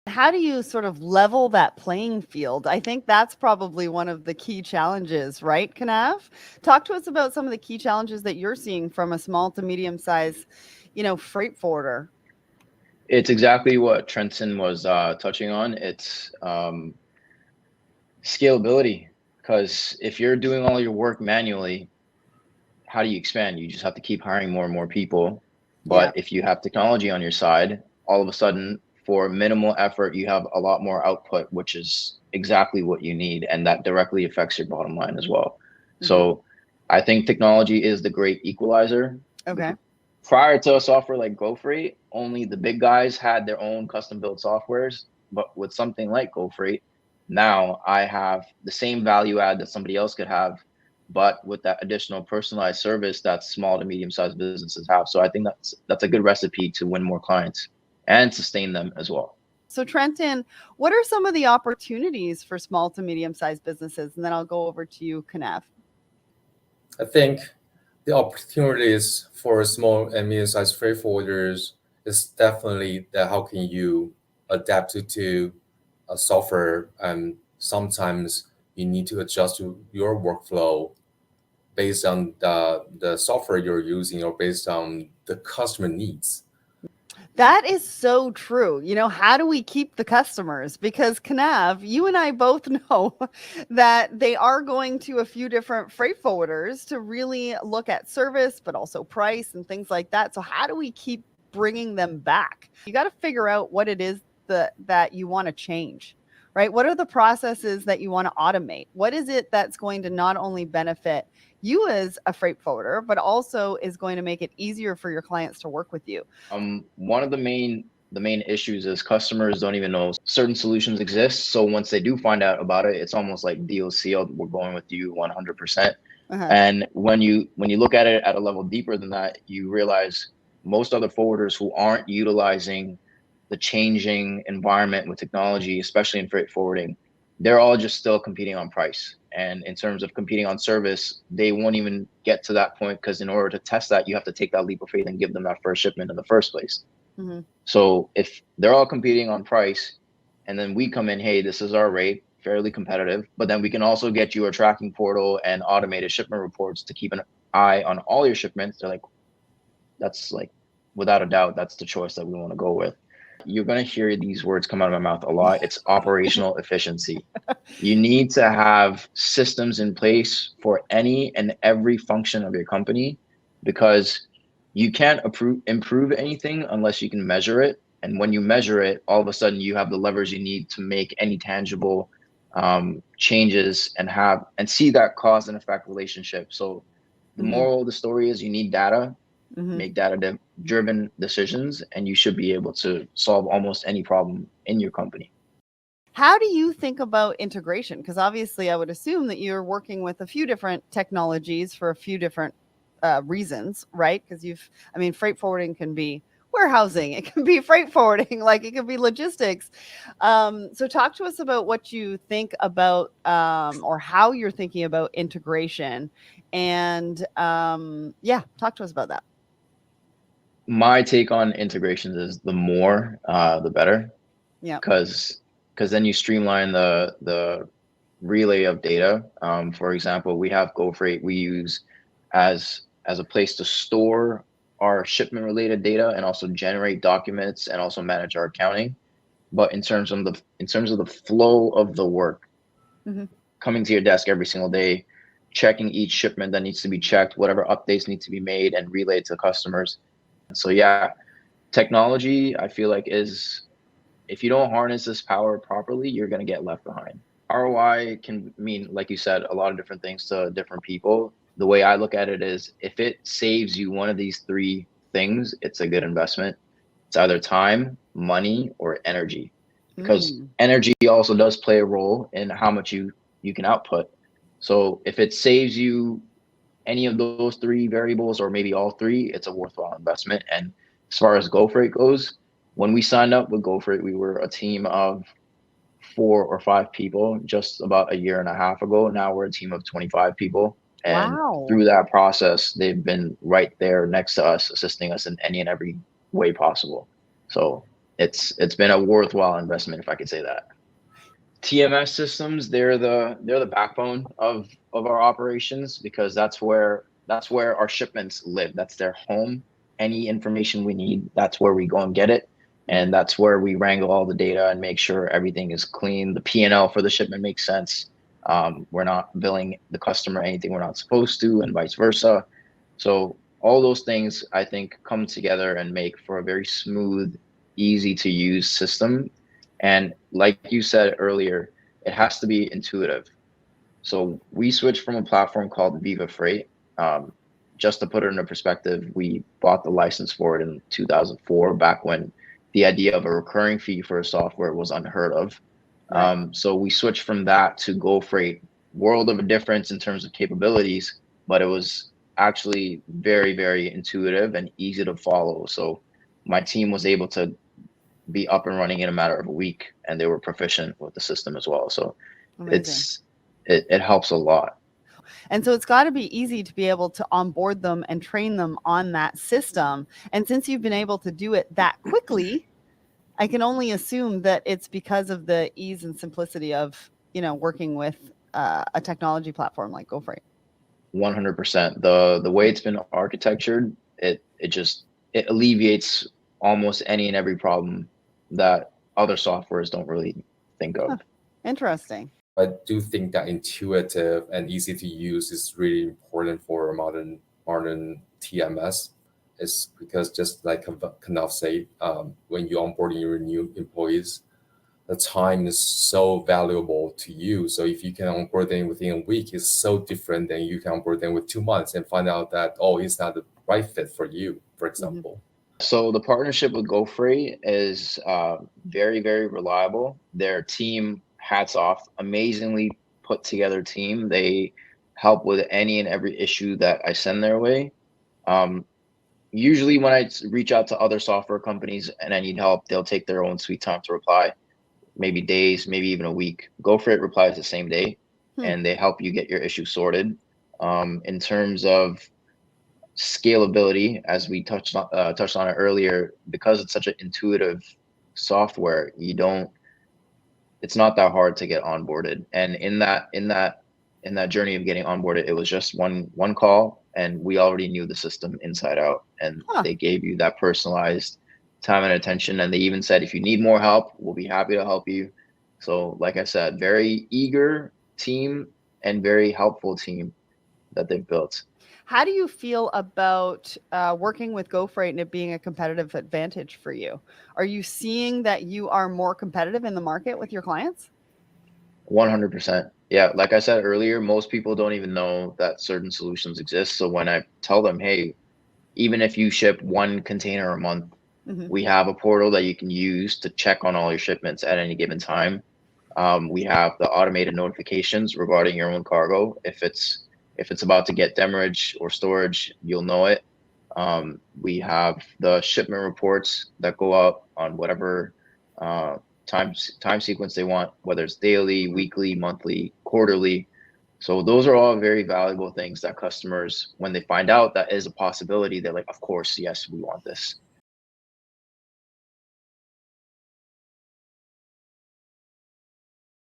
How do you sort of level that playing field? I think that's probably one of the key challenges, right, Kanav? Talk to us about some of the key challenges that you're seeing from a small to medium size, freight forwarder. It's exactly what Trenton was touching on. It's scalability, because if you're doing all your work manually, how do you expand? You just have to keep hiring more and more people. Yeah. But if you have technology on your side, all of a sudden, for minimal effort, you have a lot more output, which is exactly what you need. And that directly affects your bottom line as well. Hmm. So I think technology is the great equalizer. Okay. Prior to a software like GoFreight, only the big guys had their own custom built softwares. But with something like GoFreight, now I have the same value add that somebody else could have, but with that additional personalized service that small to medium sized businesses have. So I think that's a good recipe to win more clients and sustain them as well. So, Trenton, what are some of the opportunities for small to medium sized businesses? And then I'll go over to you, Kanav. I think the opportunities for small and medium-sized freight forwarders is definitely that how can you adapt to a software, and sometimes you need to adjust to your workflow based on the software you're using or based on the customer needs. That is so true. How do we keep the customers? Because Kanav, you and I both know that they are going to a few different freight forwarders to really look at service, but also price and things like that. So how do we keep bringing them back? You got to figure out what it is that you want to change, right? What are the processes that you want to automate? What is it that's going to not only benefit you as a freight forwarder, but also is going to make it easier for your clients to work with you? One of the main issues is customers don't even know certain solutions exist. So once they do find out about it, it's almost like deal sealed. We're going with you 100%. Uh-huh. And when you look at it at a level deeper than that, you realize most other forwarders who aren't utilizing the changing environment with technology, especially in freight forwarding, they're all just still competing on price. And in terms of competing on service, they won't even get to that point, because in order to test that, you have to take that leap of faith and give them that first shipment in the first place. Mm-hmm. So if they're all competing on price, and then we come in, hey, this is our rate, fairly competitive, but then we can also get you a tracking portal and automated shipment reports to keep an eye on all your shipments. They're like, that's like, without a doubt, that's the choice that we want to go with. You're going to hear these words come out of my mouth a lot. It's operational efficiency. You need to have systems in place for any and every function of your company, because you can't improve anything unless you can measure it. And when you measure it, all of a sudden you have the levers you need to make any tangible changes and see that cause and effect relationship. So the Mm-hmm. moral of the story is you need data, Mm-hmm. make data driven decisions, and you should be able to solve almost any problem in your company. How do you think about integration? Because obviously, I would assume that you're working with a few different technologies for a few different reasons, right? Because freight forwarding can be warehousing, it can be freight forwarding, like it can be logistics. So, talk to us about what you think about, or how you're thinking about integration, and yeah, talk to us about that. My take on integrations is the more the better, Yeah. because then you streamline the relay of data. For example, we have GoFreight we use as a place to store our shipment related data and also generate documents and also manage our accounting. But in terms of the flow of the work, Mm-hmm. coming to your desk every single day, checking each shipment that needs to be checked, whatever updates need to be made and relayed to customers. So yeah, technology, I feel like, is, if you don't harness this power properly, you're going to get left behind. ROI can mean, like you said, a lot of different things to different people. The way I look at it is, if it saves you one of these three things, it's a good investment. It's either time, money, or energy. Because Mm. energy also does play a role in how much you can output. So if it saves you any of those three variables, or maybe all three, it's a worthwhile investment. And as far as GoFreight goes, when we signed up with GoFreight, we were a team of 4 or 5 people just about a year and a half ago. Now we're a team of 25 people. And Wow. through that process, they've been right there next to us, assisting us in any and every way possible. So it's been a worthwhile investment, if I could say that. TMS systems, they're the backbone of our operations, because that's where our shipments live. That's their home. Any information we need, that's where we go and get it. And that's where we wrangle all the data and make sure everything is clean. The P&L for the shipment makes sense. We're not billing the customer anything we're not supposed to, and vice versa. So all those things, I think, come together and make for a very smooth, easy to use system. And like you said earlier, it has to be intuitive. So we switched from a platform called Viva Freight. Just to put it into perspective, we bought the license for it in 2004, back when the idea of a recurring fee for a software was unheard of. Right. So we switched from that to GoFreight. World of a difference in terms of capabilities, but it was actually very, very intuitive and easy to follow. So my team was able to be up and running in a matter of a week, and they were proficient with the system as well. So Amazing. it helps a lot. And so it's got to be easy to be able to onboard them and train them on that system. And since you've been able to do it that quickly, I can only assume that it's because of the ease and simplicity of, working with a technology platform like GoFreight. 100%. The way it's been architectured, it alleviates almost any and every problem that other softwares don't really think of. Huh. Interesting. I do think that intuitive and easy to use is really important for modern TMS. It's because, just like Kanav said, when you onboarding your new employees, the time is so valuable to you. So if you can onboard them within a week, it's so different than you can onboard them with 2 months and find out that, it's not the right fit for you, for example. So the partnership with GoFreight is very, very reliable. Their team, hats off, amazingly put together team. They help with any and every issue that I send their way. Usually when I reach out to other software companies and I need help, they'll take their own sweet time to reply, maybe days, maybe even a week. GoFreight replies the same day, and they help you get your issue sorted. In terms of scalability, as we touched on it earlier, because it's such an intuitive software, it's not that hard to get onboarded. And in that journey of getting onboarded, it was just one call, and we already knew the system inside out, and they gave you that personalized time and attention. And they even said, if you need more help, we'll be happy to help you. So like I said, very eager team and very helpful team that they've built. How do you feel about working with GoFreight and it being a competitive advantage for you? Are you seeing that you are more competitive in the market with your clients? 100%. Yeah, like I said earlier, most people don't even know that certain solutions exist. So when I tell them, hey, even if you ship 1 container a month, we have a portal that you can use to check on all your shipments at any given time. We have the automated notifications regarding your own cargo. If it's about to get demurrage or storage, you'll know it. We have the shipment reports that go out on whatever time sequence they want, whether it's daily, weekly, monthly, quarterly. So those are all very valuable things that customers, when they find out that is a possibility, they're like, of course, yes, we want this.